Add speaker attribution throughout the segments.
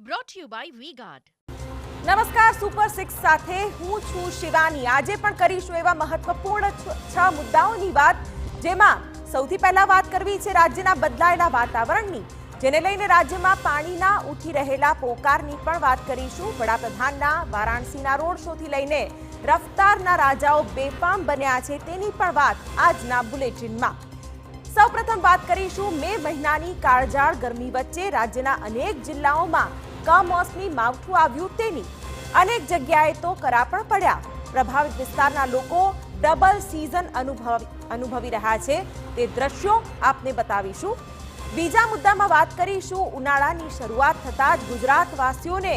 Speaker 1: brought to you by V-Guard.
Speaker 2: નમસ્કાર, super 6 સાથે હું છું શિવાની। આજે પણ કરીશું એવા મહત્વપૂર્ણ 6 મુદ્દાઓની વાત, જેમાં સૌથી પહેલા વાત કરવી છે રાજ્યના બદલાયેલા વાતાવરણની, જેને લઈને રાજ્યમાં પાણીના ઉઠી રહેલા પોકારની પણ વાત કરીશું। વડાપ્રધાનના વારાણસીના રોડ શોથી લઈને રફતારના રાજાઓ બેફામ બન્યા છે તેની પણ વાત આજના બુલેટિનમાં। સૌપ્રથમ વાત કરીશું મે મહિનાની કાળઝાળ ગરમી વચ્ચે રાજ્યના અનેક જિલ્લાઓમાં કમોસમી માવઠું આવ્યું તેની। અનેક જગ્યાએ તો કરા પણ પડ્યા। પ્રભાવિત વિસ્તારના લોકો ડબલ સીઝન અનુભવી રહ્યા છે તે દ્રશ્યો આપને બતાવીશું। બીજા મુદ્દામાં વાત કરીશું ઉનાળાની શરૂઆત થતાં જ ગુજરાતવાસીઓને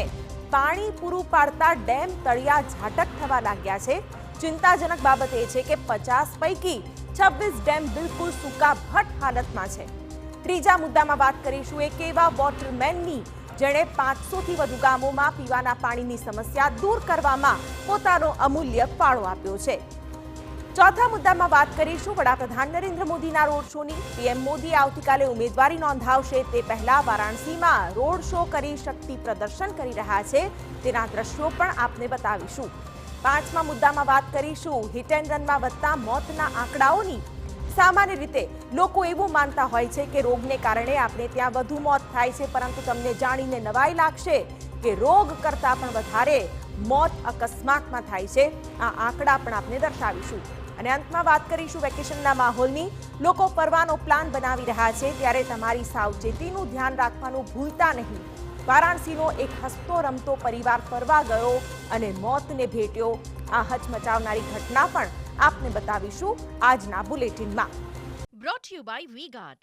Speaker 2: પાણી પૂરું પાડતા ડેમ તળિયા ઝાટક થવા લાગ્યા છે। ચિંતાજનક બાબત એ છે કે 50 પૈકી 26 ડેમ બિલકુલ સૂકા ભટ્ટ હાલતમાં છે। ત્રીજા મુદ્દામાં વાત કરીશું એક એવા વોટરમેનની જેણે 500 થી વધુ ગામોમાં પીવાના પાણીની સમસ્યા દૂર કરવામાં પોતાનો અમૂલ્ય ફાળો આપ્યો છે। ચોથા મુદ્દામાં વાત કરીશું વડાપ્રધાન નરેન્દ્ર મોદીના રોડ શોની। પીએમ મોદી આવતીકાલે ઉમેદવારી નોંધાવશે તે પહેલા વારાણસીમાં રોડ શો કરી શક્તિ પ્રદર્શન કરી રહ્યા છે તેના દ્રશ્યો પણ આપને બતાવીશું। પાંચમા મુદ્દામાં વાત કરીશું હિટ એન્ડ રનમાં વધતા મોતના આંકડાઓની। સામાન્ય રીતે લોકો એવું માનતા હોય છે કે રોગને કારણે આપણે ત્યાં વધુ મોત થાય છે, પરંતુ તમને જાણીને નવાઈ લાગશે કે રોગ કરતાં પણ વધારે મોત અકસ્માતમાં થાય છે। આ આંકડા પણ આપણે દર્શાવીશું। અને અંતમાં વાત કરીશું વેકેશનના માહોલની। લોકો ફરવાનો પ્લાન બનાવી રહ્યા છે ત્યારે તમારી સાવચેતીનું ધ્યાન રાખવાનું ભૂલતા નહીં। વારાણસીનો એક હસતો રમતો પરિવાર ફરવા ગયો અને મોતને ભેટ્યો। આ હચમચાવનારી ઘટના પણ આપને બતાવીશું આજના બુલેટિનમાં।
Speaker 1: Brought to you by V-Guard.